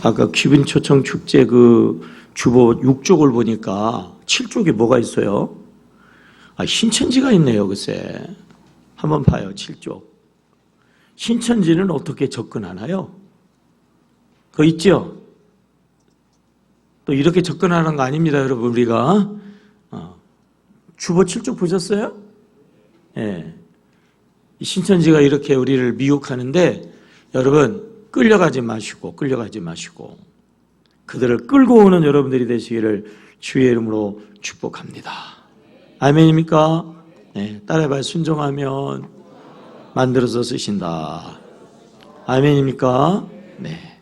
아까 귀빈 초청 축제 그 주보 6쪽을 보니까 7쪽에 뭐가 있어요? 신천지가 있네요, 글쎄. 한번 봐요, 7쪽. 신천지는 어떻게 접근하나요? 그거 있죠? 또 이렇게 접근하는 거 아닙니다, 여러분, 우리가. 주보 7쪽 보셨어요? 예. 신천지가 이렇게 우리를 미혹하는데, 여러분, 끌려가지 마시고 그들을 끌고 오는 여러분들이 되시기를 주의 이름으로 축복합니다. 아멘입니까? 네, 따라해봐요. 순종하면 만들어서 쓰신다. 아멘입니까? 네.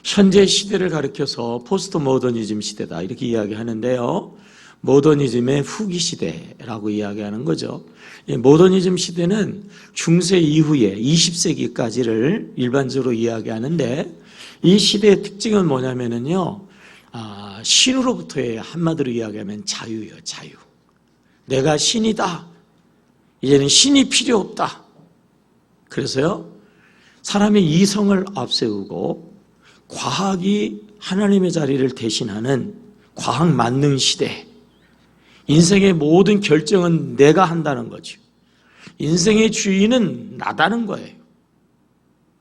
현재 시대를 가리켜서 포스트 모더니즘 시대다 이렇게 이야기하는데요. 모더니즘의 후기 시대라고 이야기하는 거죠. 모더니즘 시대는 중세 이후에 20세기까지를 일반적으로 이야기하는데, 이 시대의 특징은 뭐냐면요, 신으로부터의, 한마디로 이야기하면 자유예요, 자유. 내가 신이다. 이제는 신이 필요 없다. 그래서요, 사람의 이성을 앞세우고 과학이 하나님의 자리를 대신하는 과학 만능 시대. 인생의 모든 결정은 내가 한다는 거죠. 인생의 주인은 나다는 거예요.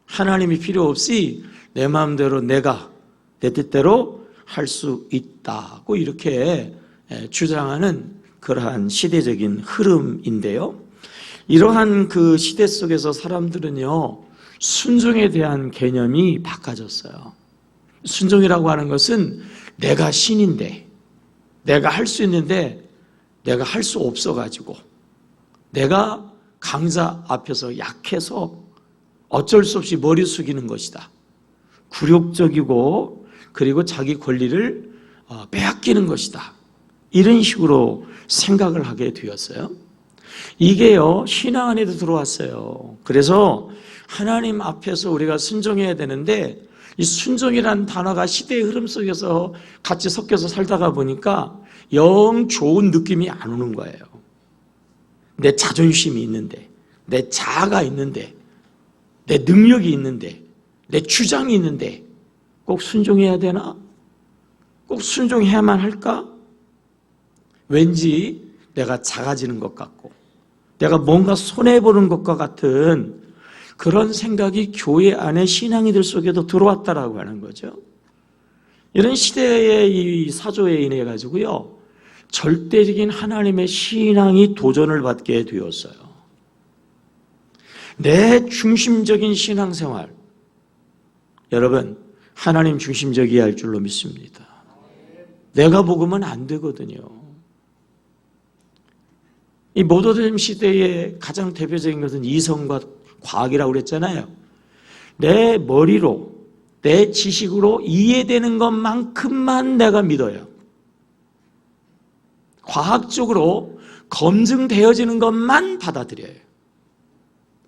하나님이 필요 없이 내 마음대로 내가 내 뜻대로 할 수 있다고 이렇게 주장하는 그러한 시대적인 흐름인데요. 이러한 그 시대 속에서 사람들은요, 순종에 대한 개념이 바꿔졌어요. 순종이라고 하는 것은 내가 신인데, 내가 할 수 있는데 내가 할 수 없어가지고, 내가 강자 앞에서 약해서 어쩔 수 없이 머리 숙이는 것이다. 굴욕적이고 그리고 자기 권리를 빼앗기는 것이다. 이런 식으로 생각을 하게 되었어요. 이게요, 신앙 안에도 들어왔어요. 그래서 하나님 앞에서 우리가 순종해야 되는데, 이 순종이라는 단어가 시대의 흐름 속에서 같이 섞여서 살다가 보니까 영 좋은 느낌이 안 오는 거예요. 내 자존심이 있는데, 내 자아가 있는데, 내 능력이 있는데, 내 주장이 있는데 꼭 순종해야 되나? 꼭 순종해야만 할까? 왠지 내가 작아지는 것 같고 내가 뭔가 손해보는 것과 같은 그런 생각이 교회 안에 신앙이들 속에도 들어왔다라고 하는 거죠. 이런 시대의 이 사조에 인해 가지고요, 절대적인 하나님의 신앙이 도전을 받게 되었어요. 내 중심적인 신앙생활, 여러분, 하나님 중심적이어야 할 줄로 믿습니다. 내가 복으면 안 되거든요. 이 모더니즘 시대의 가장 대표적인 것은 이성과 과학이라고 그랬잖아요. 내 머리로, 내 지식으로 이해되는 것만큼만 내가 믿어요. 과학적으로 검증되어지는 것만 받아들여요.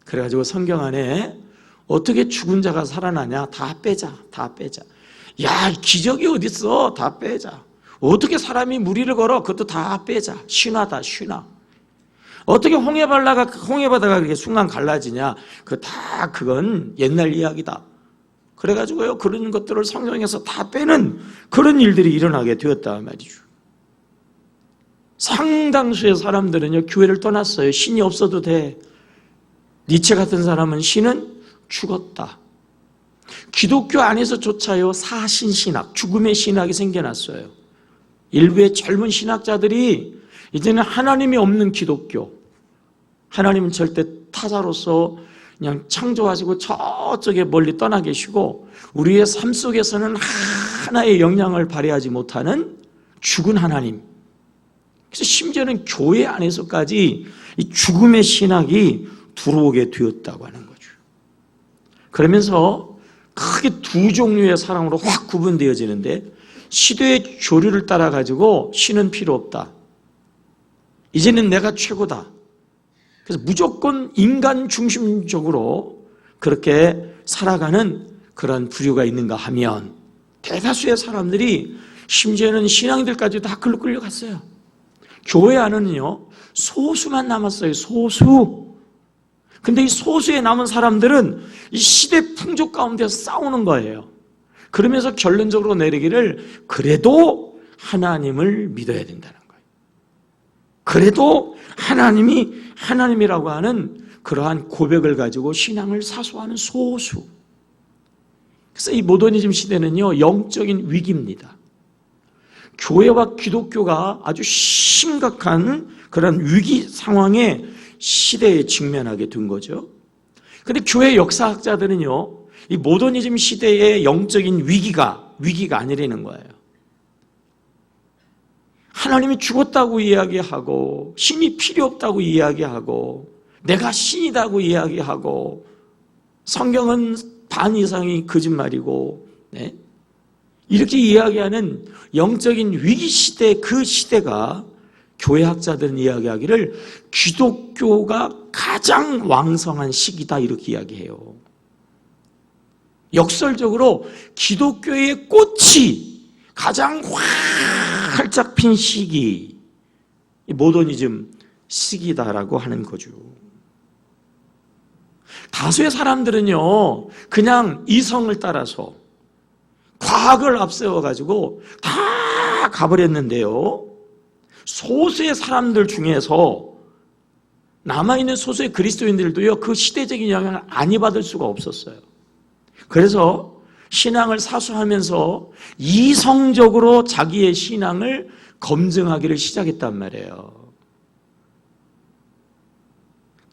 그래가지고 성경 안에 어떻게 죽은 자가 살아나냐? 다 빼자. 야, 기적이 어딨어? 다 빼자. 어떻게 사람이 무리를 걸어? 그것도 다 빼자. 신화다, 신화. 어떻게 홍해바다가 그렇게 순간 갈라지냐? 그건 옛날 이야기다. 그래가지고요, 그런 것들을 성경에서 다 빼는 그런 일들이 일어나게 되었다 말이죠. 상당수의 사람들은요, 교회를 떠났어요. 신이 없어도 돼. 니체 같은 사람은 신은 죽었다. 기독교 안에서조차요, 사신신학, 죽음의 신학이 생겨났어요. 일부의 젊은 신학자들이 이제는 하나님이 없는 기독교, 하나님은 절대 타자로서 그냥 창조하시고 저쪽에 멀리 떠나 계시고 우리의 삶 속에서는 하나의 영향을 발휘하지 못하는 죽은 하나님, 그래서 심지어는 교회 안에서까지 이 죽음의 신학이 들어오게 되었다고 하는 거죠. 그러면서 크게 두 종류의 사랑으로 확 구분되어지는데, 시대의 조류를 따라가지고 신은 필요 없다. 이제는 내가 최고다. 그래서 무조건 인간 중심적으로 그렇게 살아가는 그런 부류가 있는가 하면, 대다수의 사람들이 심지어는 신앙인들까지 다 글로 끌려갔어요. 교회 안에는요, 소수만 남았어요. 소수. 근데 이 소수에 남은 사람들은 이 시대 풍조 가운데서 싸우는 거예요. 그러면서 결론적으로 내리기를 그래도 하나님을 믿어야 된다는 거예요. 그래도 하나님이 하나님이라고 하는 그러한 고백을 가지고 신앙을 사수하는 소수. 그래서 이 모더니즘 시대는요, 영적인 위기입니다. 교회와 기독교가 아주 심각한 그런 위기 상황의 시대에 직면하게 된 거죠. 그런데 교회 역사학자들은요, 이 모더니즘 시대의 영적인 위기가 아니라는 거예요. 하나님이 죽었다고 이야기하고 신이 필요 없다고 이야기하고 내가 신이라고 이야기하고 성경은 반 이상이 거짓말이고, 네? 이렇게 이야기하는 영적인 위기 시대, 그 시대가 교회학자들은 이야기하기를 기독교가 가장 왕성한 시기다 이렇게 이야기해요. 역설적으로 기독교의 꽃이 가장 활짝 핀 시기, 모더니즘 시기다라고 하는 거죠. 다수의 사람들은요, 그냥 이성을 따라서 과학을 앞세워가지고 다 가버렸는데요, 소수의 사람들 중에서 남아있는 소수의 그리스도인들도요, 그 시대적인 영향을 안 받을 수가 없었어요. 그래서 신앙을 사수하면서 이성적으로 자기의 신앙을 검증하기를 시작했단 말이에요.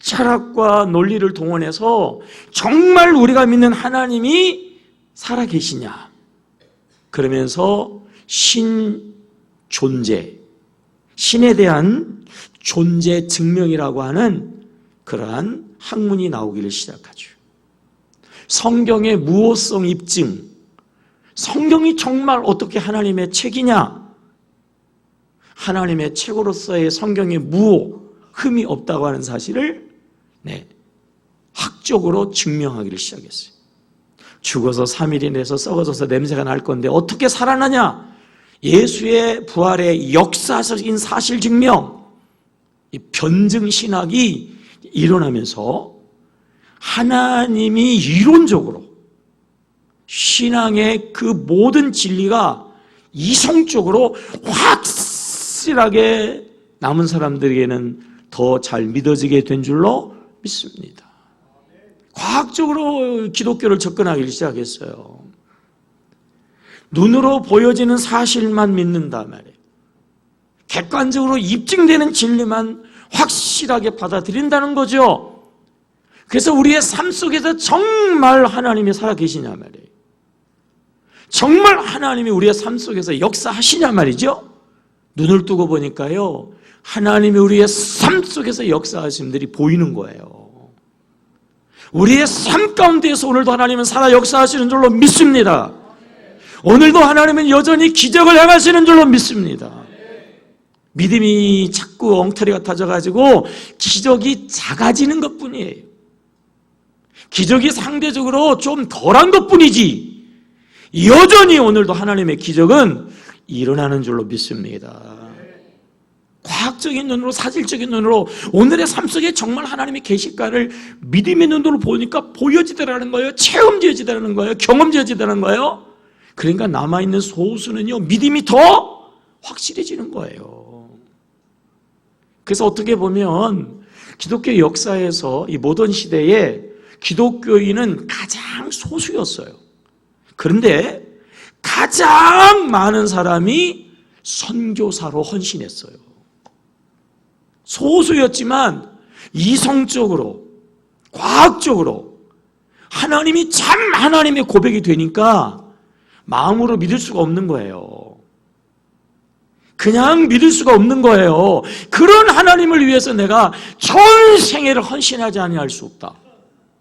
철학과 논리를 동원해서 정말 우리가 믿는 하나님이 살아계시냐, 그러면서 존재, 신에 대한 존재 증명이라고 하는 그러한 학문이 나오기를 시작하죠. 성경의 무호성 입증, 성경이 정말 어떻게 하나님의 책이냐, 하나님의 책으로서의 성경의 무호, 흠이 없다고 하는 사실을 학적으로 증명하기를 시작했어요. 죽어서 3일이 내서 썩어져서 냄새가 날 건데 어떻게 살아나냐? 예수의 부활의 역사적인 사실 증명, 이 변증 신학이 일어나면서 하나님이 이론적으로 신앙의 그 모든 진리가 이성적으로 확실하게 남은 사람들에게는 더 잘 믿어지게 된 줄로 믿습니다. 과학적으로 기독교를 접근하기 시작했어요. 눈으로 보여지는 사실만 믿는다 말이에요. 객관적으로 입증되는 진리만 확실하게 받아들인다는 거죠. 그래서 우리의 삶 속에서 정말 하나님이 살아계시냐 말이에요. 정말 하나님이 우리의 삶 속에서 역사하시냐 말이죠. 눈을 뜨고 보니까요, 하나님이 우리의 삶 속에서 역사하시는 분들이 보이는 거예요. 우리의 삶 가운데에서 오늘도 하나님은 살아 역사하시는 줄로 믿습니다. 오늘도 하나님은 여전히 기적을 행하시는 줄로 믿습니다. 믿음이 자꾸 엉터리 같아져가지고 기적이 작아지는 것뿐이에요. 기적이 상대적으로 좀 덜한 것뿐이지 여전히 오늘도 하나님의 기적은 일어나는 줄로 믿습니다. 과학적인 눈으로, 사실적인 눈으로 오늘의 삶 속에 정말 하나님의 계시가를 믿음의 눈으로 보니까 보여지더라는 거예요. 체험되어지더라는 거예요. 경험되어지더라는 거예요. 그러니까 남아있는 소수는요, 믿음이 더 확실해지는 거예요. 그래서 어떻게 보면 기독교 역사에서 이 모던 시대에 기독교인은 가장 소수였어요. 그런데 가장 많은 사람이 선교사로 헌신했어요. 소수였지만 이성적으로, 과학적으로 하나님이 참 하나님의 고백이 되니까 마음으로 믿을 수가 없는 거예요. 그냥 믿을 수가 없는 거예요. 그런 하나님을 위해서 내가 전생애를 헌신하지 아니할 수 없다.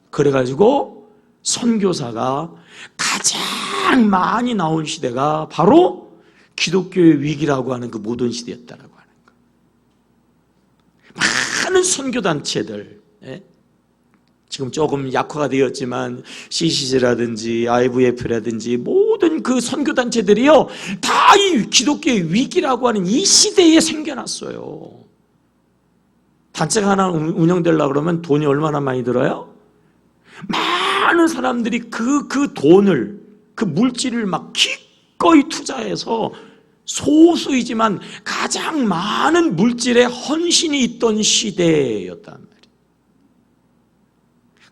그래가지고 선교사가 가장 많이 나온 시대가 바로 기독교의 위기라고 하는 그 모던 시대였다라고 하는 거예요. 많은 선교단체들, 지금 조금 약화가 되었지만 CCC라든지 IVF라든지 모든 그 선교단체들이요, 다 이 기독교의 위기라고 하는 이 시대에 생겨났어요. 단체가 하나 운영되려고 그러면 돈이 얼마나 많이 들어요? 많은 사람들이 그 돈을, 그 물질을 막 기꺼이 투자해서 소수이지만 가장 많은 물질에 헌신이 있던 시대였단 말이에요.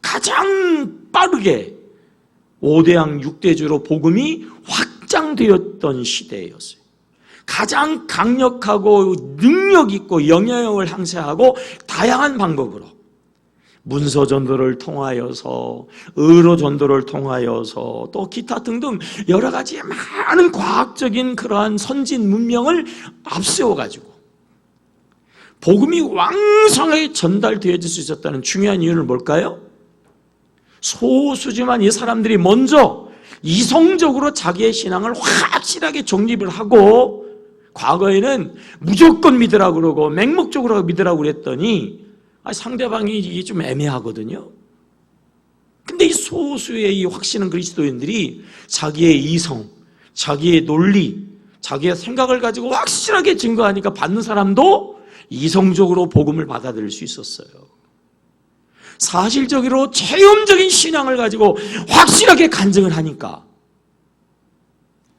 가장 빠르게 5대양 6대주로 복음이 확장되었던 시대였어요. 가장 강력하고 능력 있고 영향력을 행사하고 다양한 방법으로 문서 전도를 통하여서 의로 전도를 통하여서 또 기타 등등 여러 가지 많은 과학적인 그러한 선진 문명을 앞세워 가지고 복음이 왕성하게 전달되어질 수 있었다는 중요한 이유는 뭘까요? 소수지만 이 사람들이 먼저 이성적으로 자기의 신앙을 확실하게 정립을 하고, 과거에는 무조건 믿으라고 그러고 맹목적으로 믿으라고 그랬더니 상대방이 이게 좀 애매하거든요. 근데 이 소수의 이 확신한 그리스도인들이 자기의 이성, 자기의 논리, 자기의 생각을 가지고 확실하게 증거하니까 받는 사람도 이성적으로 복음을 받아들일 수 있었어요. 사실적으로 체험적인 신앙을 가지고 확실하게 간증을 하니까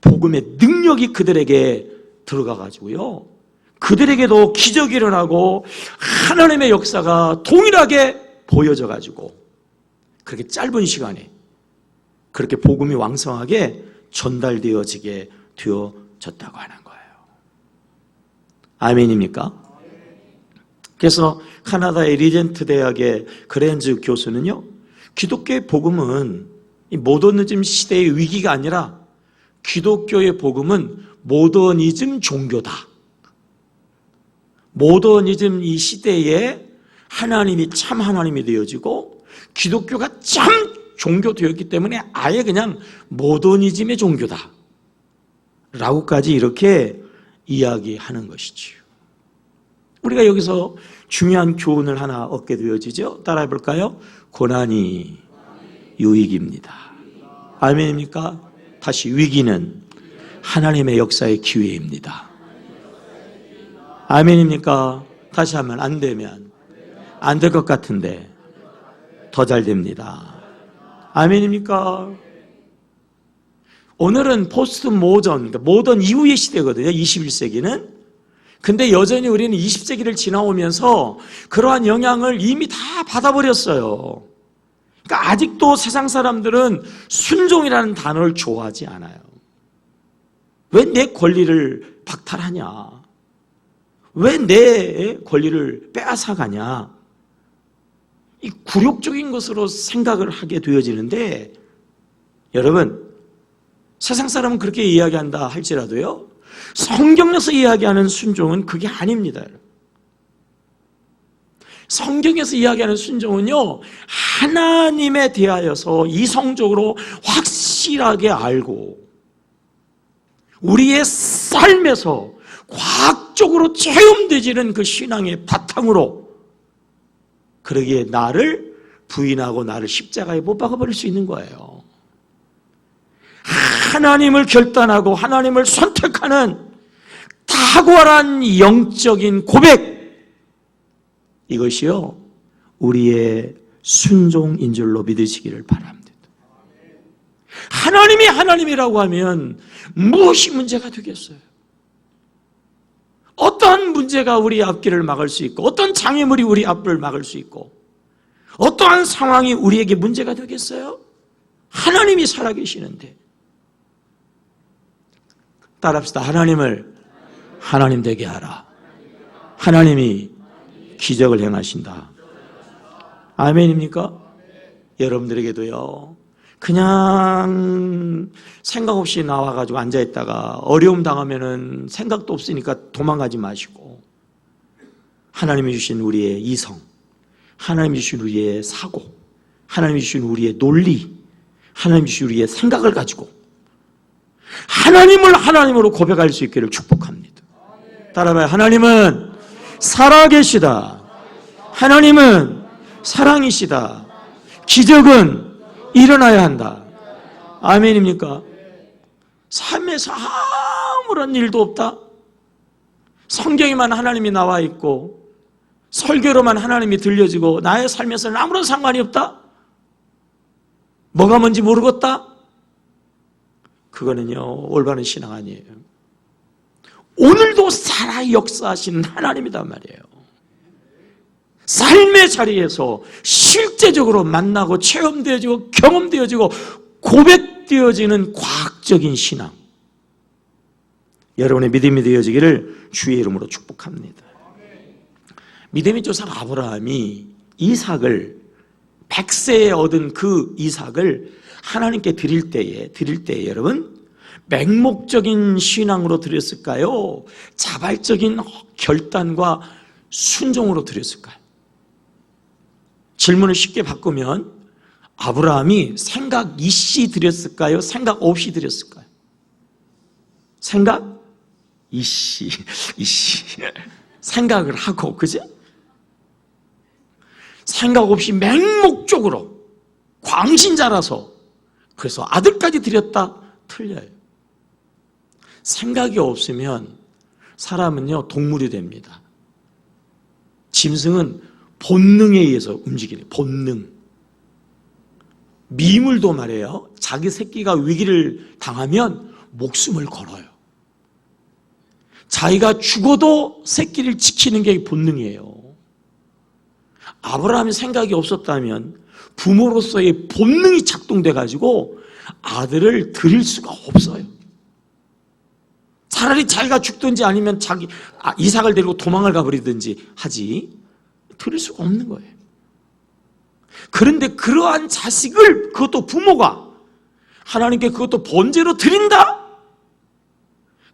복음의 능력이 그들에게 들어가 가지고요, 그들에게도 기적이 일어나고 하나님의 역사가 동일하게 보여져 가지고 그렇게 짧은 시간에 그렇게 복음이 왕성하게 전달되어지게 되어졌다고 하는 거예요. 아멘입니까? 그래서 카나다의 리젠트 대학의 그랜즈 교수는요, 기독교의 복음은 이 모더니즘 시대의 위기가 아니라 기독교의 복음은 모더니즘 종교다. 모더니즘 이 시대에 하나님이 참 하나님이 되어지고 기독교가 참 종교 되었기 때문에 아예 그냥 모더니즘의 종교다 라고까지 이렇게 이야기하는 것이지요. 우리가 여기서 중요한 교훈을 하나 얻게 되어지죠. 따라해 볼까요? 고난이 유익입니다. 아멘입니까? 다시, 위기는 하나님의 역사의 기회입니다. 아멘입니까? 다시 하면, 안 되면 안 될 것 같은데 더 잘 됩니다. 아멘입니까? 오늘은 포스트 모던, 모던 이후의 시대거든요. 21세기는. 근데 여전히 우리는 20세기를 지나오면서 그러한 영향을 이미 다 받아버렸어요. 그러니까 아직도 세상 사람들은 순종이라는 단어를 좋아하지 않아요. 왜 내 권리를 박탈하냐? 왜 내 권리를 빼앗아가냐? 이 굴욕적인 것으로 생각을 하게 되어지는데, 여러분, 세상 사람은 그렇게 이야기한다 할지라도요, 성경에서 이야기하는 순종은 그게 아닙니다. 성경에서 이야기하는 순종은요, 하나님에 대하여서 이성적으로 확실하게 알고 우리의 삶에서 과학적으로 체험되지는 그 신앙의 바탕으로, 그러기에 나를 부인하고 나를 십자가에 못 박아버릴 수 있는 거예요. 하나님을 결단하고 하나님을 선택하는 탁월한 영적인 고백, 이것이요 우리의 순종인 줄로 믿으시기를 바랍니다. 하나님이 하나님이라고 하면 무엇이 문제가 되겠어요? 어떠한 문제가 우리 앞길을 막을 수 있고, 어떤 장애물이 우리 앞을 막을 수 있고, 어떠한 상황이 우리에게 문제가 되겠어요? 하나님이 살아계시는데. 따라합시다. 하나님을 하나님 되게 하라. 하나님이 기적을 행하신다. 아멘입니까? 여러분들에게도요, 그냥 생각 없이 나와가지고 앉아있다가 어려움 당하면은 생각도 없으니까 도망가지 마시고, 하나님이 주신 우리의 이성, 하나님이 주신 우리의 사고, 하나님이 주신 우리의 논리, 하나님이 주신 우리의 생각을 가지고 하나님을 하나님으로 고백할 수 있기를 축복합니다. 따라봐요. 하나님은 살아계시다. 하나님은 사랑이시다. 기적은 일어나야 한다. 아멘입니까? 삶에서 아무런 일도 없다. 성경에만 하나님이 나와 있고 설교로만 하나님이 들려지고 나의 삶에서는 아무런 상관이 없다. 뭐가 뭔지 모르겠다. 그거는요 올바른 신앙 아니에요. 오늘도 살아 역사하시는 하나님이란 말이에요. 삶의 자리에서 실제적으로 만나고 체험되어지고 경험되어지고 고백되어지는 과학적인 신앙, 여러분의 믿음이 되어지기를 주의 이름으로 축복합니다. 믿음의 조상 아브라함이 이삭을 100세에 얻은 그 이삭을 하나님께 드릴 때에 여러분 맹목적인 신앙으로 드렸을까요? 자발적인 결단과 순종으로 드렸을까요? 질문을 쉽게 바꾸면 아브라함이 생각 있이 드렸을까요? 생각 없이 드렸을까요? 생각 있이 생각을 하고, 그지? 생각 없이 맹목적으로 광신자라서 그래서 아들까지 드렸다? 틀려요. 생각이 없으면 사람은요 동물이 됩니다. 짐승은 본능에 의해서 움직이는 본능. 미물도 말이에요. 자기 새끼가 위기를 당하면 목숨을 걸어요. 자기가 죽어도 새끼를 지키는 게 본능이에요. 아브라함이 생각이 없었다면 부모로서의 본능이 작동돼 가지고 아들을 드릴 수가 없어요. 차라리 자기가 죽든지 아니면 이삭을 데리고 도망을 가버리든지 하지 드릴 수가 없는 거예요. 그런데 그러한 자식을 그것도 부모가 하나님께 그것도 번제로 드린다?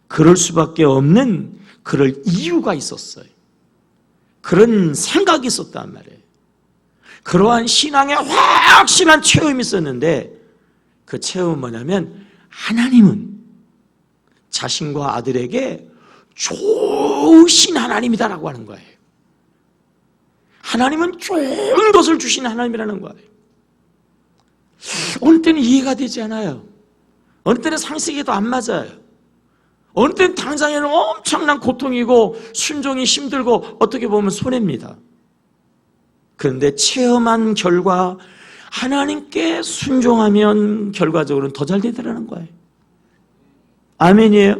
그럴 수밖에 없는 그럴 이유가 있었어요. 그런 생각이 있었단 말이에요. 그러한 신앙의 확실한 체험이 있었는데 그 체험은 뭐냐면 하나님은 자신과 아들에게 좋으신 하나님이다라고 하는 거예요. 하나님은 좋은 것을 주신 하나님이라는 거예요. 어느 때는 이해가 되지 않아요. 어느 때는 상식에도 안 맞아요. 어느 때는 당장에는 엄청난 고통이고 순종이 힘들고 어떻게 보면 손해입니다. 그런데 체험한 결과 하나님께 순종하면 결과적으로는 더 잘 되더라는 거예요. 아멘이에요?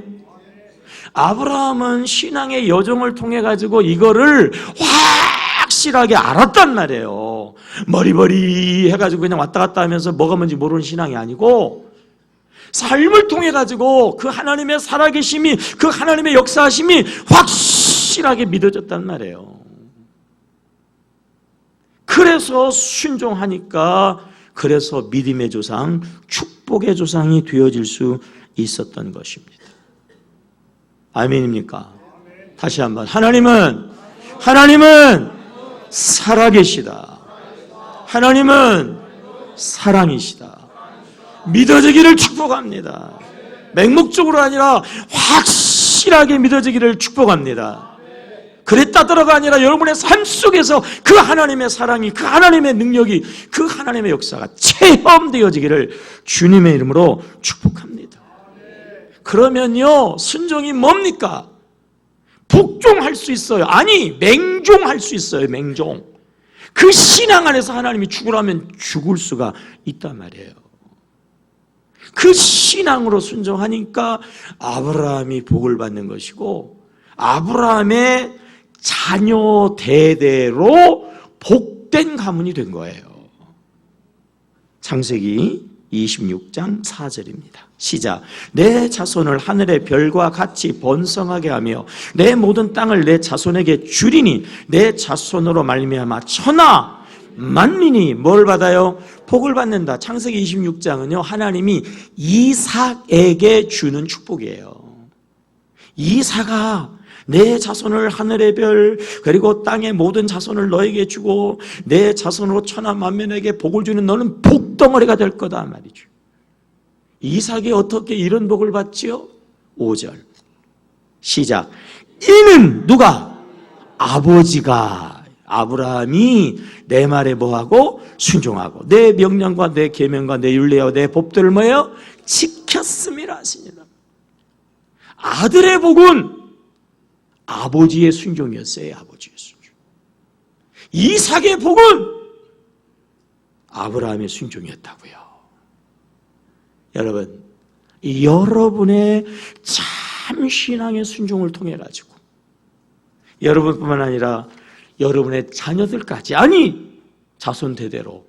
아브라함은 신앙의 여정을 통해 가지고 이거를 확실하게 알았단 말이에요. 머리머리 해가지고 그냥 왔다 갔다 하면서 뭐가 뭔지 모르는 신앙이 아니고 삶을 통해 가지고 그 하나님의 살아계심이, 그 하나님의 역사하심이 확실하게 믿어졌단 말이에요. 그래서 순종하니까 그래서 믿음의 조상, 축복의 조상이 되어질 수 있었던 것입니다. 아멘입니까? 다시 한번 하나님은 살아계시다. 하나님은 사랑이시다. 믿어지기를 축복합니다. 맹목적으로 아니라 확실하게 믿어지기를 축복합니다. 그랬다더라가 아니라 여러분의 삶 속에서 그 하나님의 사랑이, 그 하나님의 능력이, 그 하나님의 역사가 체험되어지기를 주님의 이름으로 축복합니다. 그러면요 순종이 뭡니까? 복종할 수 있어요. 아니 맹종할 수 있어요. 맹종. 그 신앙 안에서 하나님이 죽으라면 죽을 수가 있단 말이에요. 그 신앙으로 순종하니까 아브라함이 복을 받는 것이고 아브라함의 자녀 대대로 복된 가문이 된 거예요. 창세기 26장 4절입니다. 시작. 내 자손을 하늘의 별과 같이 번성하게 하며 내 모든 땅을 내 자손에게 주리니 내 자손으로 말미암아 천하 만민이 뭘 받아요? 복을 받는다. 창세기 26장은요 하나님이 이삭에게 주는 축복이에요. 이삭아 내 자손을 하늘의 별 그리고 땅의 모든 자손을 너에게 주고 내 자손으로 천하 만민에게 복을 주는 너는 복덩어리가 될 거다 말이죠. 이삭이 어떻게 이런 복을 받지요? 5절 시작. 이는 누가? 아버지가 아브라함이 내 말에 뭐하고? 순종하고 내 명령과 내 계명과 내 율례와 내 법들을 뭐예요? 지켰음이라 하시니라. 아들의 복은 아버지의 순종이었어요. 아버지의 순종. 이삭의 복은 아브라함의 순종이었다고요. 여러분 여러분의 참 신앙의 순종을 통해 가지고 여러분뿐만 아니라 여러분의 자녀들까지, 아니 자손 대대로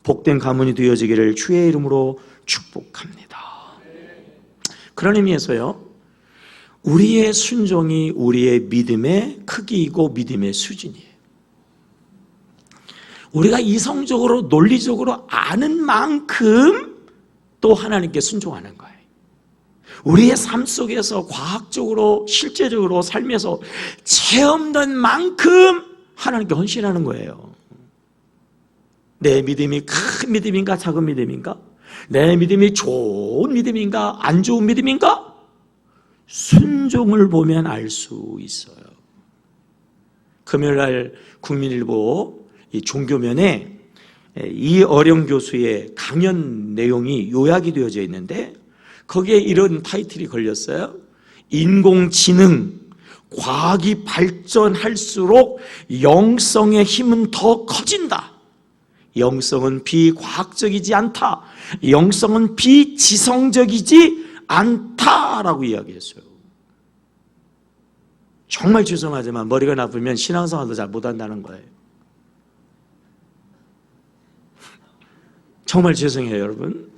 복된 가문이 되어지기를 주의 이름으로 축복합니다. 그런 의미에서요, 우리의 순종이 우리의 믿음의 크기이고 믿음의 수준이에요. 우리가 이성적으로 논리적으로 아는 만큼 또 하나님께 순종하는 거예요. 우리의 삶 속에서 과학적으로 실제적으로 삶에서 체험된 만큼 하나님께 헌신하는 거예요. 내 믿음이 큰 믿음인가 작은 믿음인가? 내 믿음이 좋은 믿음인가 안 좋은 믿음인가? 순종을 보면 알 수 있어요. 금요일날 국민일보 이 종교면에 이 어령 교수의 강연 내용이 요약이 되어져 있는데 거기에 이런 타이틀이 걸렸어요. 인공지능, 과학이 발전할수록 영성의 힘은 더 커진다. 영성은 비과학적이지 않다. 영성은 비지성적이지 않다라고 이야기했어요. 정말 죄송하지만 머리가 나쁘면 신앙생활도 잘 못한다는 거예요. 정말 죄송해요, 여러분.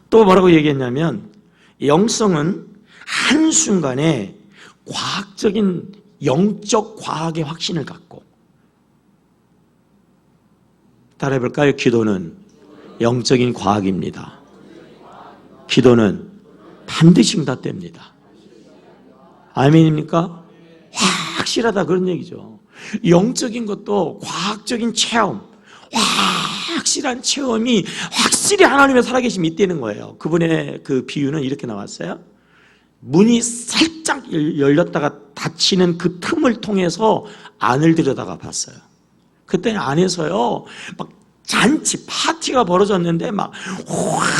또 뭐라고 얘기했냐면 영성은 한순간에 과학적인 영적 과학의 확신을 갖고, 따라해볼까요? 기도는 영적인 과학입니다. 기도는 반드시 응답됩니다. 아멘입니까? 확실하다 그런 얘기죠. 영적인 것도 과학적인 체험, 확실한 체험이 확실히 하나님의 살아계심이 있다는 거예요. 그분의 그 비유는 이렇게 나왔어요. 문이 살짝 열렸다가 닫히는 그 틈을 통해서 안을 들여다가 봤어요. 그때 안에서요, 막 잔치, 파티가 벌어졌는데 막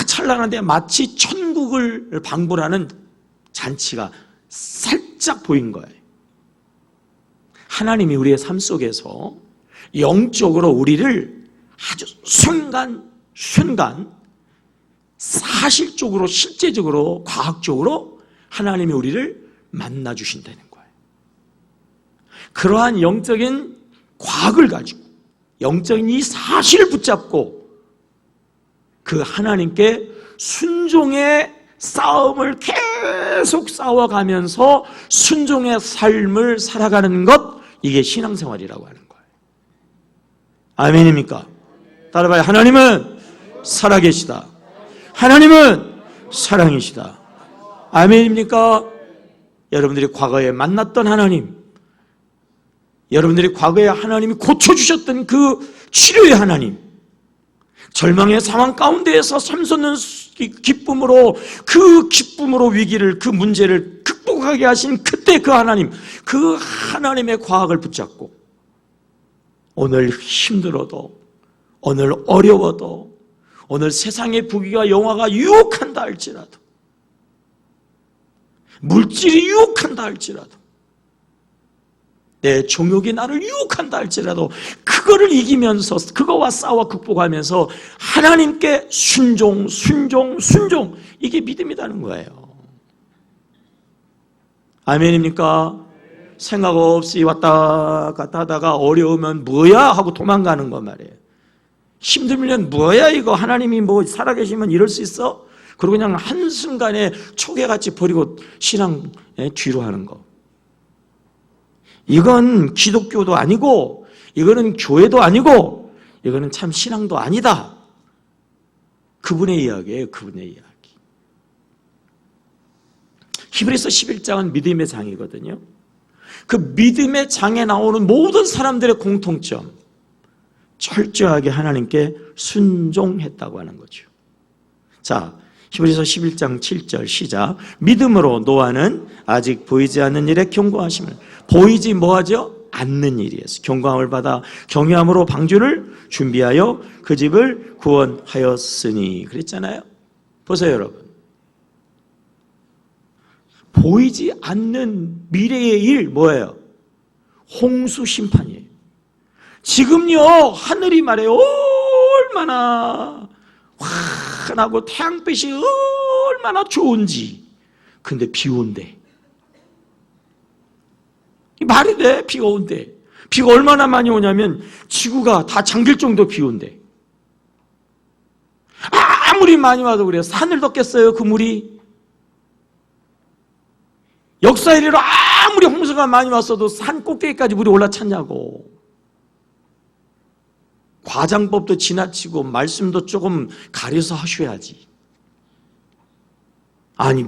찬란한데 마치 천국을 방불하는 잔치가 살짝 보인 거예요. 하나님이 우리의 삶 속에서 영적으로 우리를 아주 순간 사실적으로 실제적으로 과학적으로 하나님이 우리를 만나 주신다는 거예요. 그러한 영적인 과학을 가지고 영적인 이 사실을 붙잡고 그 하나님께 순종의 싸움을 계속 싸워가면서 순종의 삶을 살아가는 것, 이게 신앙생활이라고 하는 거예요. 아멘입니까? 따라봐요. 하나님은 살아계시다. 하나님은 사랑이시다. 아멘입니까? 여러분들이 과거에 만났던 하나님, 여러분들이 과거에 하나님이 고쳐주셨던 그 치료의 하나님, 절망의 상황 가운데에서 샘솟는 기쁨으로, 그 기쁨으로 위기를, 그 문제를 극복하게 하신 그때 그 하나님, 그 하나님의 과학을 붙잡고 오늘 힘들어도, 오늘 어려워도, 오늘 세상의 부귀가 영화가 유혹한다 할지라도, 물질이 유혹한다 할지라도, 내 종욕이 나를 유혹한다 할지라도 그거를 이기면서 그거와 싸워 극복하면서 하나님께 순종, 이게 믿음이라는 거예요. 아멘입니까? 생각 없이 왔다 갔다 하다가 어려우면 뭐야 하고 도망가는 거 말이에요. 힘들면 뭐야 이거, 하나님이 뭐 살아계시면 이럴 수 있어? 그리고 그냥 한순간에 초계같이 버리고 신앙 뒤로 하는 거. 이건 기독교도 아니고, 이거는 교회도 아니고, 이거는 참 신앙도 아니다. 그분의 이야기예요. 그분의 이야기. 히브리서 11장은 믿음의 장이거든요. 그 믿음의 장에 나오는 모든 사람들의 공통점, 철저하게 하나님께 순종했다고 하는 거죠. 자, 히브리서 11장 7절 시작. 믿음으로 노아는 아직 보이지 않는 일에 경고하심을, 보이지 뭐하죠? 않는 일이었어요. 경고함을 받아 경외함으로 방주를 준비하여 그 집을 구원하였으니 그랬잖아요. 보세요 여러분, 보이지 않는 미래의 일 뭐예요? 홍수 심판이에요. 지금요, 하늘이 말해요. 얼마나 환하고 태양빛이 얼마나 좋은지. 근데 비 온대. 말이 돼? 비가 온대. 비가 얼마나 많이 오냐면 지구가 다 잠길 정도 비 온대. 아무리 많이 와도 그래요. 산을 덮겠어요, 그 물이? 역사 이래로 아무리 홍수가 많이 왔어도 산 꼭대기까지 물이 올라찼냐고. 과장법도 지나치고 말씀도 조금 가려서 하셔야지. 아니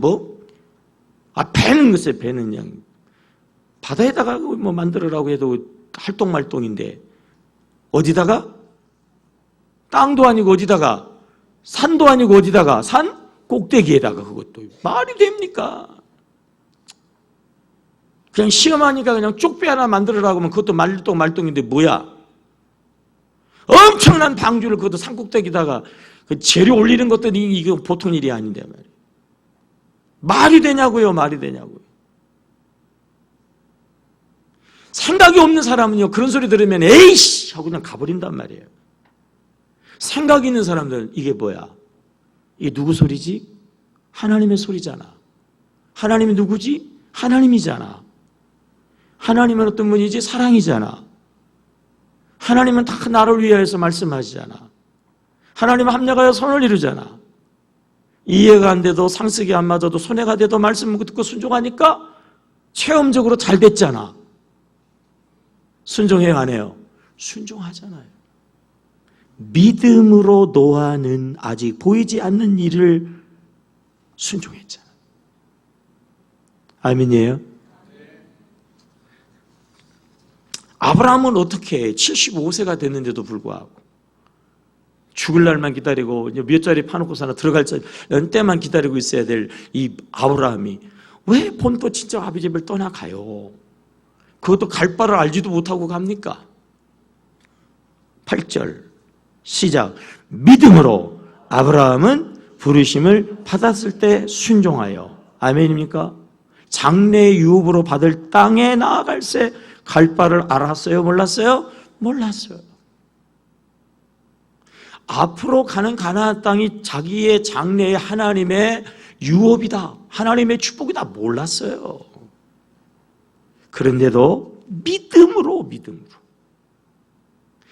배는 글쎄, 배는 그냥 바다에다가 뭐 만들으라고 해도 할똥말똥인데 어디다가? 땅도 아니고 어디다가? 산도 아니고 어디다가? 산 꼭대기에다가. 그것도 말이 됩니까? 그냥 시험하니까 그냥 쪽배 하나 만들으라고 하면 그것도 말똥말똥인데 뭐야? 엄청난 방주를 그것도 산 꼭대기다가 그 재료 올리는 것도 이거 보통 일이 아닌데 말이에요. 말이 되냐고요? 말이 되냐고요? 생각이 없는 사람은요, 그런 소리 들으면 에이씨 하고 그냥 가버린단 말이에요. 생각이 있는 사람들은 이게 뭐야? 이게 누구 소리지? 하나님의 소리잖아. 하나님이 누구지? 하나님이잖아. 하나님은 어떤 분이지? 사랑이잖아. 하나님은 다 나를 위하여서 말씀하시잖아. 하나님은 합력하여 선을 이루잖아. 이해가 안 돼도 상식이 안 맞아도 손해가 돼도 말씀 듣고 순종하니까 체험적으로 잘 됐잖아. 순종해요, 안 해요? 순종하잖아요. 믿음으로 노아는 아직 보이지 않는 일을 순종했잖아. 아멘이에요? 아브라함은 어떻게 75세가 됐는데도 불구하고 죽을 날만 기다리고 몇 자리 파놓고 사나 들어갈 때만 기다리고 있어야 될 이 아브라함이 왜 본토 친정 아비 집을 떠나가요? 그것도 갈 바를 알지도 못하고 갑니까? 8절 시작. 믿음으로 아브라함은 부르심을 받았을 때 순종하여. 아멘입니까? 장래 유업으로 받을 땅에 나아갈새 갈 바를 알았어요? 몰랐어요? 몰랐어요. 앞으로 가는 가나안 땅이 자기의 장래의 하나님의 유업이다, 하나님의 축복이다 몰랐어요. 그런데도 믿음으로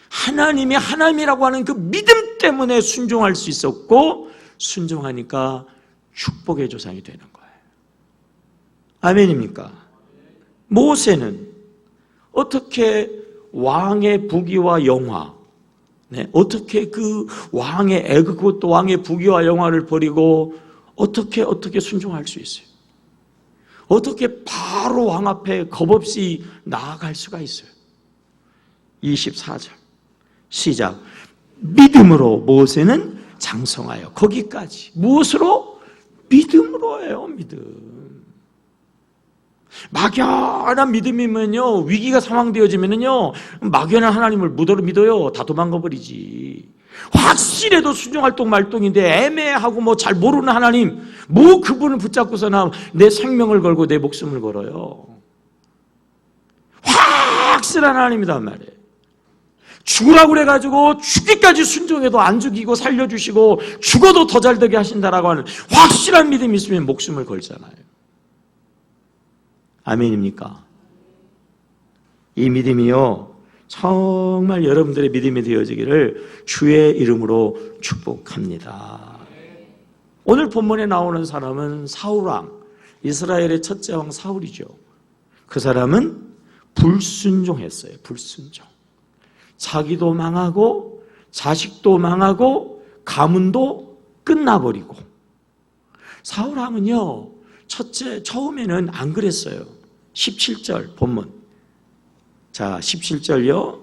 하나님이 하나님이라고 하는 그 믿음 때문에 순종할 수 있었고, 순종하니까 축복의 조상이 되는 거예요. 아멘입니까? 모세는 어떻게 왕의 부귀와 영화, 어떻게 그 왕의 그것도 왕의 부귀와 영화를 버리고 어떻게 순종할 수 있어요? 어떻게 바로 왕 앞에 겁없이 나아갈 수가 있어요? 24절 시작. 믿음으로 모세는 장성하여. 거기까지. 무엇으로? 믿음으로예요. 믿음. 막연한 믿음이면요, 위기가 상황되어지면요, 막연한 하나님을 무더러 믿어요. 다 도망가 버리지. 확실해도 순종할동 말동인데 애매하고 뭐 잘 모르는 하나님, 뭐 그분을 붙잡고서나 내 생명을 걸고 내 목숨을 걸어요. 확실한 하나님이단 말이에요. 죽으라고 그래가지고 죽기까지 순종해도 안 죽이고 살려주시고 죽어도 더 잘되게 하신다라고 하는 확실한 믿음이 있으면 목숨을 걸잖아요. 아멘입니까? 이 믿음이요, 정말 여러분들의 믿음이 되어지기를 주의 이름으로 축복합니다. 오늘 본문에 나오는 사람은 사울왕, 이스라엘의 첫째 왕 사울이죠. 그 사람은 불순종했어요. 불순종. 자기도 망하고 자식도 망하고 가문도 끝나버리고. 사울왕은요, 처음에는 안 그랬어요. 17절 본문. 자, 17절요.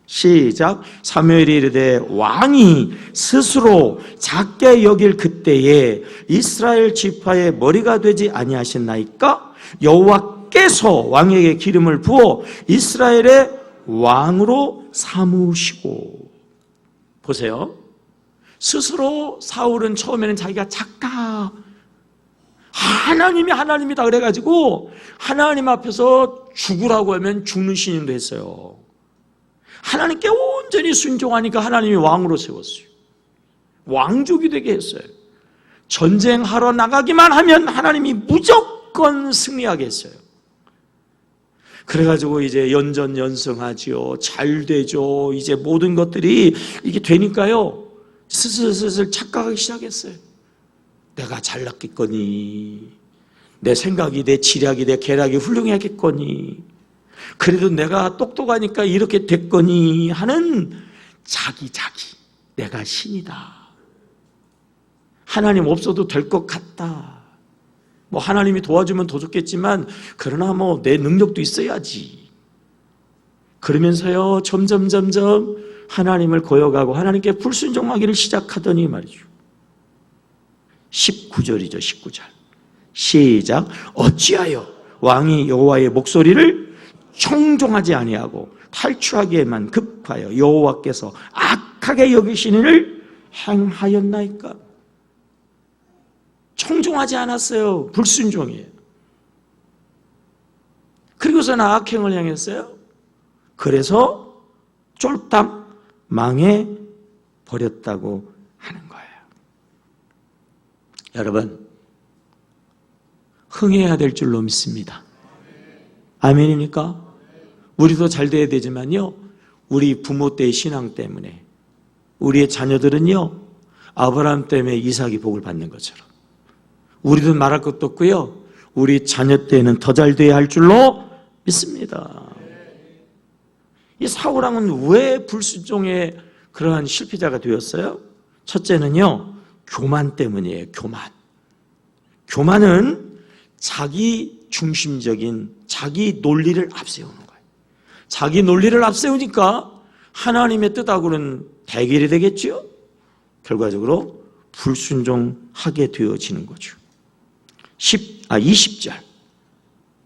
시작. 사무엘이 이르되 왕이 스스로 작게 여길 그때에 이스라엘 지파의 머리가 되지 아니하셨나이까? 여호와께서 왕에게 기름을 부어 이스라엘의 왕으로 삼으시고. 보세요. 스스로 사울은 처음에는 자기가 작가, 하나님이 하나님이다 그래가지고 하나님 앞에서 죽으라고 하면 죽는 신인도 했어요. 하나님께 온전히 순종하니까 하나님이 왕으로 세웠어요. 왕족이 되게 했어요. 전쟁하러 나가기만 하면 하나님이 무조건 승리하게 했어요. 그래가지고 이제 연전연승하지요. 잘 되죠. 이제 모든 것들이 이게 되니까요. 슬슬 착각하기 시작했어요. 내가 잘났겠거니, 내 생각이, 내 지략이, 내 계략이 훌륭하겠거니, 그래도 내가 똑똑하니까 이렇게 됐거니 하는 자기, 내가 신이다. 하나님 없어도 될 것 같다. 뭐 하나님이 도와주면 더 좋겠지만 그러나 뭐 내 능력도 있어야지. 그러면서요 점점 하나님을 거역하고 하나님께 불순종하기를 시작하더니 말이죠. 19절이죠. 19절 시작. 어찌하여 왕이 여호와의 목소리를 청종하지 아니하고 탈취하기에만 급하여 여호와께서 악하게 여기시는 행하였나이까. 청종하지 않았어요. 불순종이에요. 그리고서는 악행을 행했어요. 그래서 쫄딱 망해 버렸다고 하는 거예요. 여러분, 흥해야 될 줄로 믿습니다. 아멘입니까? 우리도 잘 돼야 되지만요, 우리 부모 때의 신앙 때문에 우리의 자녀들은요 아브라함 때문에 이삭이 복을 받는 것처럼 우리도 말할 것도 없고요, 우리 자녀 때는 더 잘 돼야 할 줄로 믿습니다. 이 사울왕은 왜 불순종의 그러한 실패자가 되었어요? 첫째는요, 교만 때문이에요. 교만은 자기 중심적인 자기 논리를 앞세우는 거예요. 자기 논리를 앞세우니까 하나님의 뜻하고는 대결이 되겠죠. 결과적으로 불순종하게 되어지는 거죠. 20절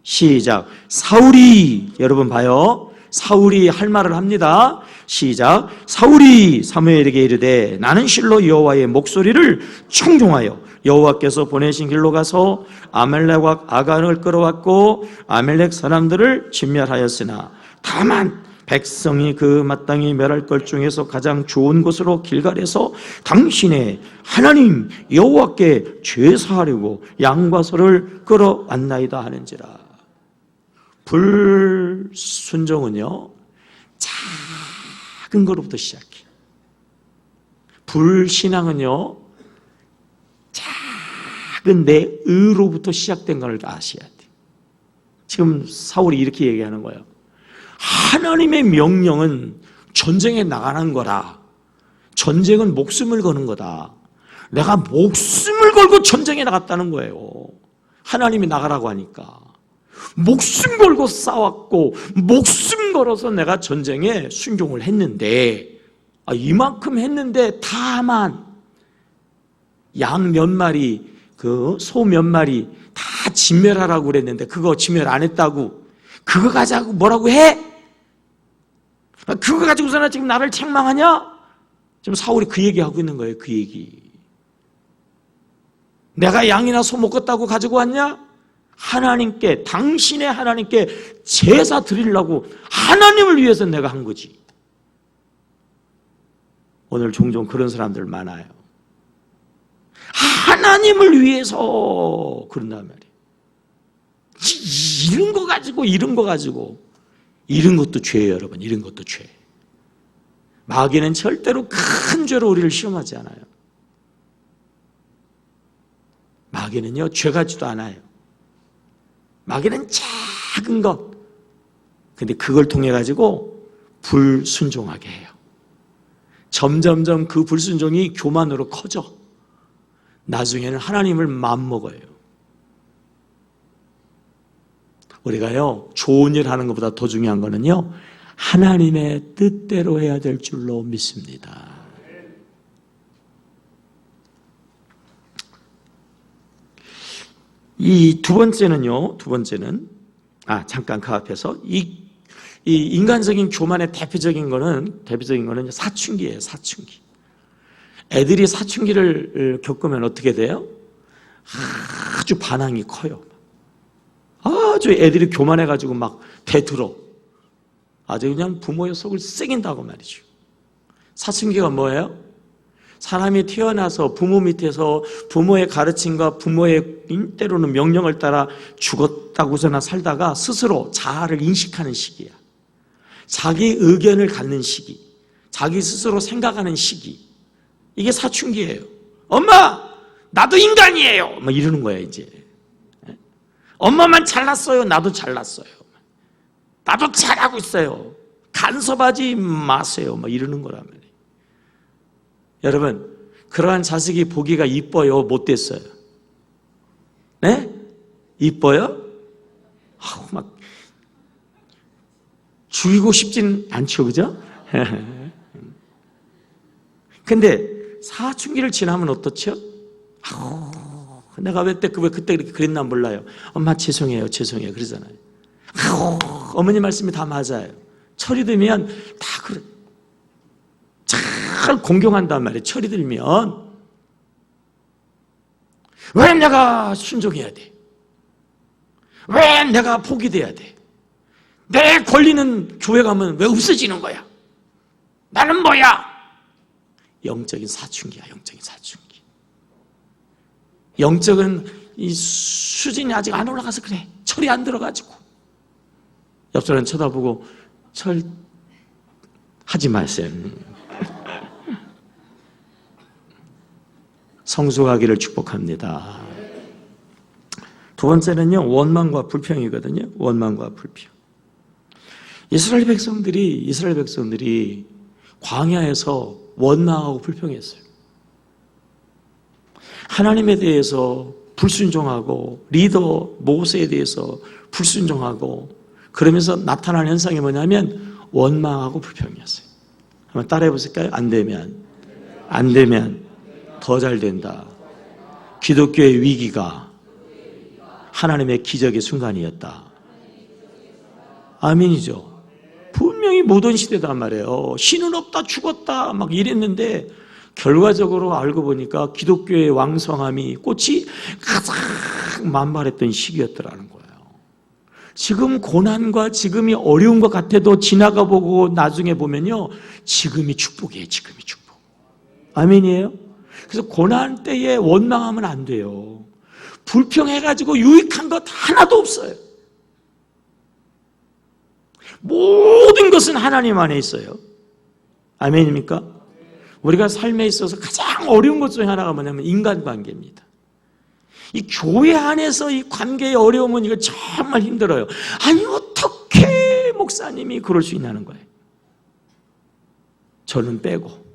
시작. 사울이, 여러분 봐요, 사울이 할 말을 합니다. 시작. 사울이 사무엘에게 이르되 나는 실로 여호와의 목소리를 청종하여 여호와께서 보내신 길로 가서 아말렉과 아간을 끌어왔고 아말렉 사람들을 진멸하였으나 다만 백성이 그 마땅히 멸할 것 중에서 가장 좋은 곳으로 길갈에서 당신의 하나님 여호와께 제사하려고 양과 소를 끌어왔나이다 하는지라. 불순종은요 작은 거로부터 시작해. 불신앙은요 작은 내 의로부터 시작된 걸 아셔야 돼. 지금 사울이 이렇게 얘기하는 거예요. 하나님의 명령은 전쟁에 나가는 거라. 전쟁은 목숨을 거는 거다. 내가 목숨을 걸고 전쟁에 나갔다는 거예요. 하나님이 나가라고 하니까 목숨 걸고 싸웠고 목숨 걸어서 내가 전쟁에 순종을 했는데, 이만큼 했는데 다만 양 몇 마리, 소 몇 마리 다 진멸하라고 그랬는데 그거 진멸 안 했다고, 그거 가지고 뭐라고 해? 그거 가지고서는 지금 나를 책망하냐? 지금 사울이 그 얘기하고 있는 거예요. 그 얘기. 내가 양이나 소 먹었다고 가지고 왔냐? 하나님께, 당신의 하나님께 제사 드리려고 하나님을 위해서 내가 한 거지. 오늘 종종 그런 사람들 많아요. 하나님을 위해서 그런단 말이에요. 이런 거 가지고 이런 것도 죄예요, 여러분. 이런 것도 죄. 마귀는 절대로 큰 죄로 우리를 시험하지 않아요. 마귀는요 죄 같지도 않아요. 마귀는 작은 것, 근데 그걸 통해 가지고 불순종하게 해요. 점점점 그 불순종이 교만으로 커져. 나중에는 하나님을 맘먹어요. 우리가요 좋은 일 하는 것보다 더 중요한 거는요 하나님의 뜻대로 해야 될 줄로 믿습니다. 이 두 번째는 잠깐 그 앞에서 이 인간적인 교만의 대표적인 거는 사춘기예요. 사춘기. 애들이 사춘기를 겪으면 어떻게 돼요? 아주 반항이 커요. 아주 애들이 교만해가지고 막 대들어. 아주 그냥 부모의 속을 썩인다고 말이죠. 사춘기가 뭐예요? 사람이 태어나서 부모 밑에서 부모의 가르침과 부모의 때로는 명령을 따라 죽었다고서나 살다가 스스로 자아를 인식하는 시기야. 자기 의견을 갖는 시기, 자기 스스로 생각하는 시기, 이게 사춘기예요. 엄마, 나도 인간이에요. 막 이러는 거야 이제. 엄마만 잘났어요. 나도 잘났어요. 나도 잘하고 있어요. 간섭하지 마세요. 막 이러는 거란 말이에요. 여러분, 그러한 자식이 보기가 이뻐요? 못됐어요? 네? 이뻐요? 막 죽이고 싶진 않죠, 그죠? 근데 사춘기를 지나면 어떻죠? 내가 왜 그때 그렇게 그랬나 몰라요. 엄마 죄송해요, 죄송해요 그러잖아요. 어머니 말씀이 다 맞아요. 철이 들면 다 그래. 잘 공경한단 말이에요. 철이 들면 왜 내가 순종해야 돼? 왜 내가 복이 돼야 돼? 내 권리는 교회 가면 왜 없어지는 거야? 나는 뭐야? 영적인 사춘기야. 영적인 사춘기. 영적인 이 수준이 아직 안 올라가서 그래. 철이 안 들어가지고. 옆 사람 쳐다보고 철 하지 마세요. 성숙하기를 축복합니다. 두 번째는요, 원망과 불평이거든요. 원망과 불평. 이스라엘 백성들이 광야에서 원망하고 불평했어요. 하나님에 대해서 불순종하고 리더 모세에 대해서 불순종하고 그러면서 나타나는 현상이 뭐냐면 원망하고 불평이었어요. 한번 따라해 보실까요? 안 되면 더 잘 된다. 기독교의 위기가 하나님의 기적의 순간이었다. 아멘이죠. 분명히 모던 시대단 말이에요. 신은 없다, 죽었다 막 이랬는데 결과적으로 알고 보니까 기독교의 왕성함이 꽃이 가장 만발했던 시기였더라는 거예요. 지금 고난과 지금이 어려운 것 같아도 지나가 보고 나중에 보면요, 지금이 축복이에요. 지금이 축복. 아멘이에요. 그래서 고난 때에 원망하면 안 돼요. 불평해가지고 유익한 것 하나도 없어요. 모든 것은 하나님 안에 있어요. 아멘입니까? 우리가 삶에 있어서 가장 어려운 것 중에 하나가 뭐냐면 인간관계입니다. 이 교회 안에서 이 관계의 어려움은 이거 정말 힘들어요. 아니 어떻게 목사님이 그럴 수 있냐는 거예요. 저는 빼고.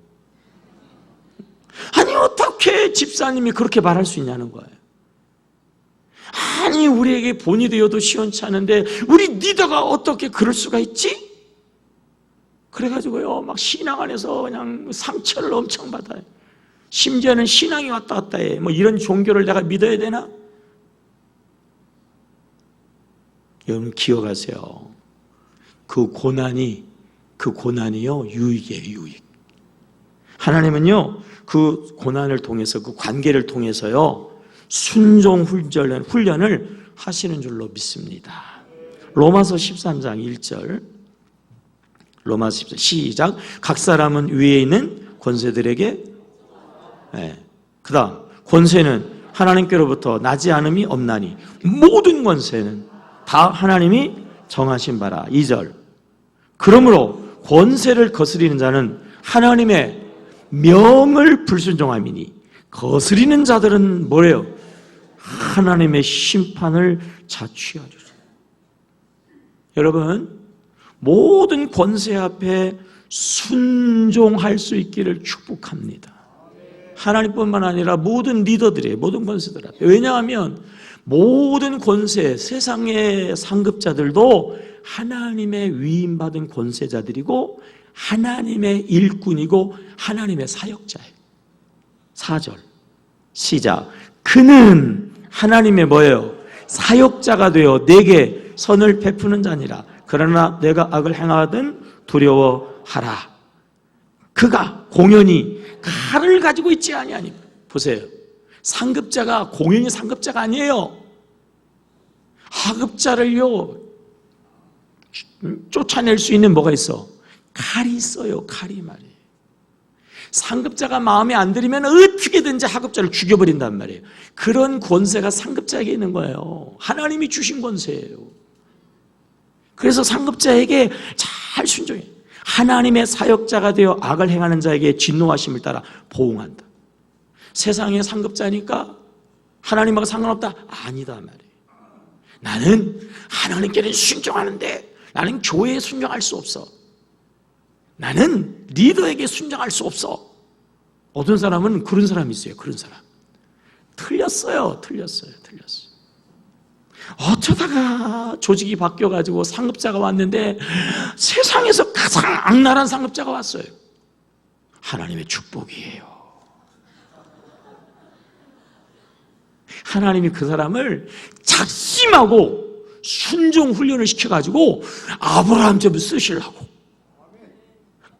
아니 어떻게 집사님이 그렇게 말할 수 있냐는 거예요. 아니 우리에게 본이 되어도 시원치 않은데 우리 리더가 어떻게 그럴 수가 있지? 그래가지고요 막 신앙 안에서 그냥 상처를 엄청 받아요. 심지어는 신앙이 왔다 갔다 해. 뭐 이런 종교를 내가 믿어야 되나? 여러분 기억하세요. 그 고난이요 유익이에요. 유익. 하나님은요 그 고난을 통해서 그 관계를 통해서요 순종 훈련을 하시는 줄로 믿습니다. 로마서 13장 1절 로마서 13장 시작. 각 사람은 위에 있는 권세들에게 그 다음 권세는 하나님께로부터 나지 않음이 없나니 모든 권세는 다 하나님이 정하신 바라. 2절 그러므로 권세를 거스리는 자는 하나님의 명을 불순종함이니 거스리는 자들은 뭐래요? 하나님의 심판을 자취하리라. 여러분 모든 권세 앞에 순종할 수 있기를 축복합니다. 하나님뿐만 아니라 모든 리더들의 모든 권세들 앞에. 왜냐하면 모든 권세, 세상의 상급자들도 하나님의 위임받은 권세자들이고 하나님의 일꾼이고 하나님의 사역자예요. 4절 시작. 그는 하나님의 뭐예요? 사역자가 되어 내게 선을 베푸는 자니라. 그러나 내가 악을 행하든 두려워하라. 그가 공연히 칼을 가지고 있지 아니하니. 보세요. 상급자가 공연히 상급자가 아니에요. 하급자를요 쫓아낼 수 있는 뭐가 있어? 칼이 있어요. 칼이 말이에요. 상급자가 마음에 안 들이면 어떻게든지 하급자를 죽여버린단 말이에요. 그런 권세가 상급자에게 있는 거예요. 하나님이 주신 권세예요. 그래서 상급자에게 잘 순종해. 하나님의 사역자가 되어 악을 행하는 자에게 진노하심을 따라 보응한다. 세상의 상급자니까 하나님하고 상관없다? 아니다 말이에요. 나는 하나님께는 순종하는데 나는 교회에 순종할 수 없어. 나는 리더에게 순종할 수 없어. 어떤 사람은 그런 사람이 있어요. 그런 사람. 틀렸어요. 어쩌다가 조직이 바뀌어가지고 상급자가 왔는데 세상에서 가장 악랄한 상급자가 왔어요. 하나님의 축복이에요. 하나님이 그 사람을 작심하고 순종 훈련을 시켜가지고 아브라함처럼 쓰시려고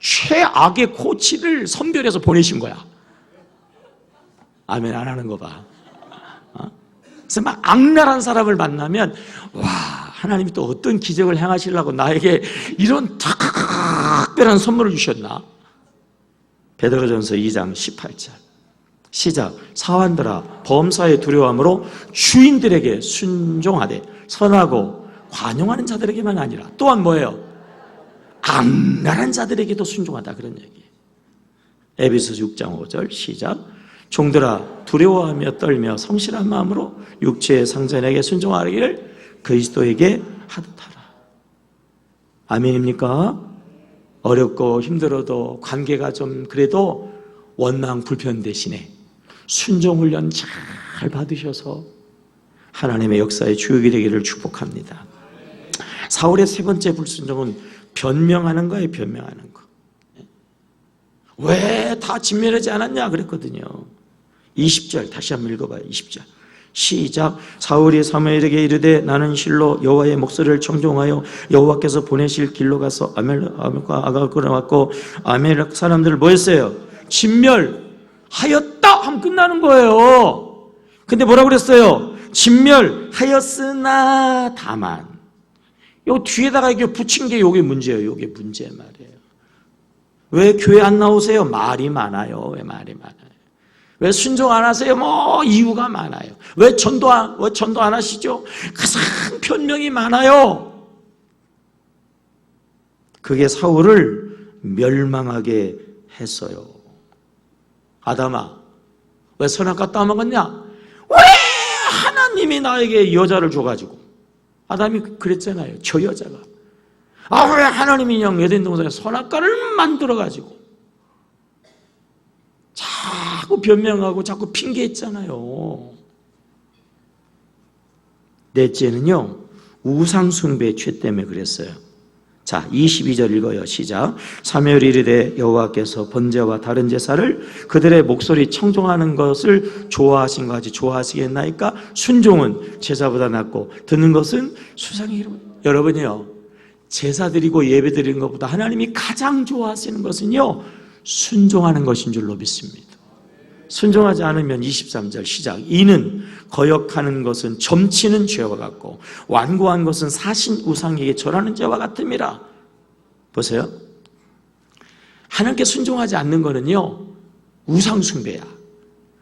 최악의 코치를 선별해서 보내신 거야. 아멘 안 하는 거 봐. 그래서 막 악랄한 사람을 만나면 와 하나님이 또 어떤 기적을 행하시려고 나에게 이런 특별한 선물을 주셨나? 베드로전서 2장 18절 시작. 사환들아 범사에 두려움으로 주인들에게 순종하되 선하고 관용하는 자들에게만 아니라 또한 뭐예요? 악랄한 자들에게도 순종하다 그런 얘기예요. 에베소서 6장 5절 시작. 종들아 두려워하며 떨며 성실한 마음으로 육체의 상전에게 순종하기를 그리스도에게 하듯하라. 아멘입니까? 어렵고 힘들어도 관계가 좀 그래도 원망 불편 대신에 순종훈련 잘 받으셔서 하나님의 역사의 주역이 되기를 축복합니다. 사울의 세 번째 불순종은 변명하는 거예요. 변명하는 거. 왜 다 진멸하지 않았냐 그랬거든요. 20절 다시 한번 읽어봐요. 20절 시작. 사울이 사무엘에게 이르되 나는 실로 여호와의 목소리를 청종하여 여호와께서 보내실 길로 가서 아멜과 아각을 왔고 아멜 사람들을 뭐 했어요? 진멸하였다 하면 끝나는 거예요. 근데 뭐라고 그랬어요? 진멸하였으나 다만 요 뒤에다가 이게 붙인 게 요게 문제예요. 요게 문제 말이에요. 왜 교회 안 나오세요? 말이 많아요. 왜 말이 많아요? 왜 순종 안 하세요? 뭐 이유가 많아요. 왜 전도 안 하시죠? 가장 변명이 많아요. 그게 사울을 멸망하게 했어요. 아담아, 왜 선악과 따먹었냐? 왜 하나님이 나에게 여자를 줘가지고 아담이 그랬잖아요. 저 여자가 왜 하나님이 그냥 에덴 동산에 선악과를 만들어가지고 자꾸 변명하고 자꾸 핑계했잖아요. 넷째는요 우상숭배의 죄 때문에 그랬어요. 자 22절 읽어요. 시작. 사무엘이 이르되 여호와께서 번제와 다른 제사를 그들의 목소리 청종하는 것을 좋아하신 것 같이 좋아하시겠나이까? 순종은 제사보다 낫고 듣는 것은 수상의 이름. 여러분이요 제사 드리고 예배 드리는 것보다 하나님이 가장 좋아하시는 것은요 순종하는 것인 줄로 믿습니다. 순종하지 않으면 23절 시작. 이는 거역하는 것은 점치는 죄와 같고 완고한 것은 사신 우상에게 절하는 죄와 같음이라. 보세요. 하나님께 순종하지 않는 것은요 우상 숭배야.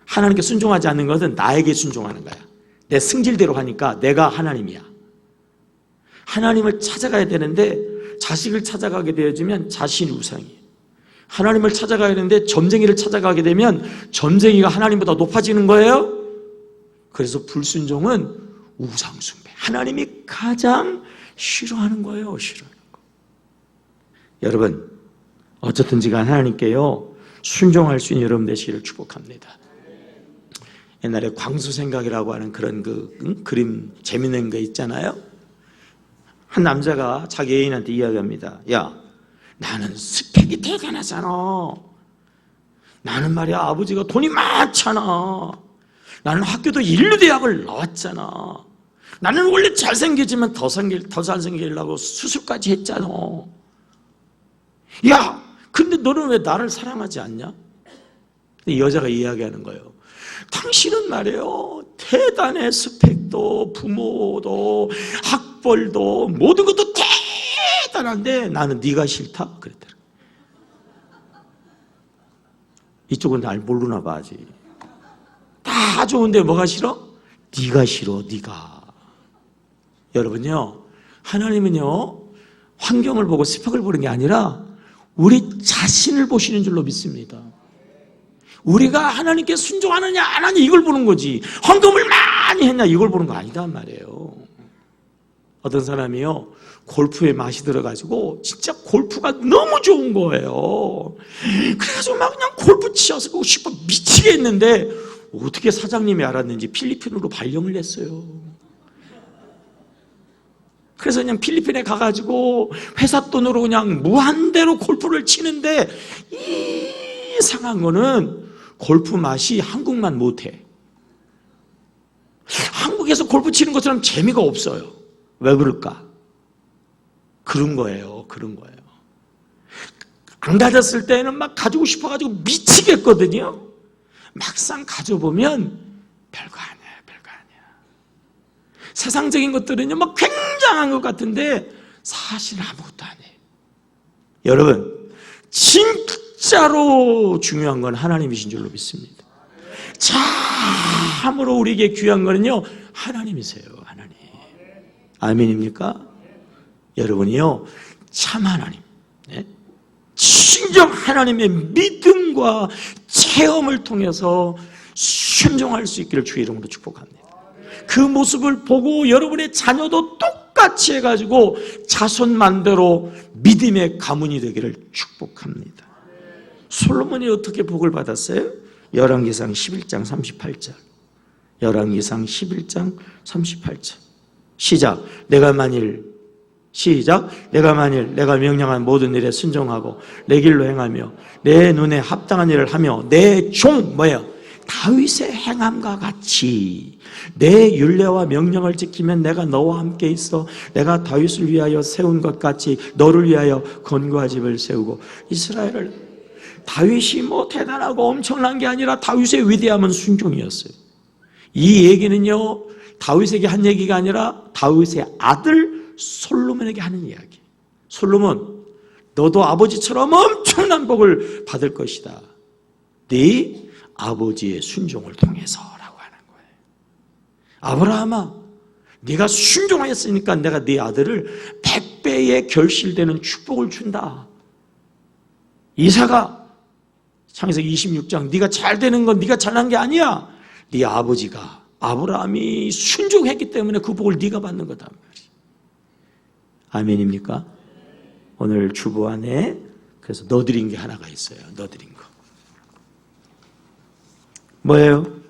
하나님께 순종하지 않는 것은 나에게 순종하는 거야. 내 승질대로 하니까 내가 하나님이야. 하나님을 찾아가야 되는데 자식을 찾아가게 되어지면 자신이 우상이에요. 하나님을 찾아가야 되는데 점쟁이를 찾아가게 되면 점쟁이가 하나님보다 높아지는 거예요. 그래서 불순종은 우상숭배. 하나님이 가장 싫어하는 거예요. 싫어하는 거. 여러분 어쨌든지 간 하나님께요 순종할 수 있는 여러분 되시기를 축복합니다. 옛날에 광수생각이라고 하는 그런 그림 재밌는 거 있잖아요. 한 남자가 자기 애인한테 이야기합니다. 야 나는 스펙이 대단하잖아. 나는 말이야 아버지가 돈이 많잖아. 나는 학교도 인류대학을 나왔잖아. 나는 원래 잘생기지만 더 잘생기려고 수술까지 했잖아. 야 근데 너는 왜 나를 사랑하지 않냐? 여자가 이야기하는 거예요. 당신은 말이에요 대단해. 스펙도 부모도 학벌도 모든 것도 간단한데 나는 네가 싫다 그랬더라. 이쪽은 날 모르나 봐 아직. 다 좋은데 뭐가 싫어? 네가 싫어, 네가. 여러분요, 하나님은요 환경을 보고 스펙을 보는 게 아니라 우리 자신을 보시는 줄로 믿습니다. 우리가 하나님께 순종하느냐 안 하느냐 이걸 보는 거지, 헌금을 많이 했냐 이걸 보는 거 아니단 말이에요. 어떤 사람이요 골프에 맛이 들어가지고 진짜 골프가 너무 좋은 거예요. 그래가지고 막 그냥 골프 치셔서 싶어 미치겠는데 어떻게 사장님이 알았는지 필리핀으로 발령을 냈어요. 그래서 그냥 필리핀에 가가지고 회사 돈으로 그냥 무한대로 골프를 치는데 이상한 거는 골프 맛이 한국만 못해. 한국에서 골프 치는 것처럼 재미가 없어요. 왜 그럴까? 그런 거예요. 그런 거예요. 안 가졌을 때는 막 가지고 싶어가지고 미치겠거든요. 막상 가져보면 별거 아니야, 별거 아니야. 세상적인 것들은요, 막 굉장한 것 같은데 사실 아무것도 아니에요. 여러분, 진짜로 중요한 건 하나님이신 줄로 믿습니다. 참으로 우리에게 귀한 거는요, 하나님이세요, 하나님. 아멘입니까? 여러분이요, 참 하나님, 진정 하나님의 믿음과 체험을 통해서 순종할 수 있기를 주의 이름으로 축복합니다. 그 모습을 보고 여러분의 자녀도 똑같이 해가지고 자손만대로 믿음의 가문이 되기를 축복합니다. 솔로몬이 어떻게 복을 받았어요? 열왕기상 11장 38절. 열왕기상 11장 38절. 시작. 내가 만일 내가 명령한 모든 일에 순종하고 내 길로 행하며 내 눈에 합당한 일을 하며 내 종 다윗의 행함과 같이 내 율례와 명령을 지키면 내가 너와 함께 있어 내가 다윗을 위하여 세운 것 같이 너를 위하여 건고한 집을 세우고 이스라엘을. 다윗이 뭐 대단하고 엄청난 게 아니라 다윗의 위대함은 순종이었어요. 이 얘기는요 다윗에게 한 얘기가 아니라 다윗의 아들 솔로몬에게 하는 이야기. 솔로몬, 너도 아버지처럼 엄청난 복을 받을 것이다. 네 아버지의 순종을 통해서라고 하는 거예요. 아브라함아, 네가 순종하였으니까 내가 네 아들을 100배의 결실되는 축복을 준다. 이사가 창세기 26장 네가 잘 되는 건 네가 잘난 게 아니야. 네 아버지가 아브라함이 순종했기 때문에 그 복을 네가 받는 거다. 아멘입니까? 오늘 주보 안에 그래서 넣어드린 게 하나가 있어요. 넣어드린 거. 뭐예요?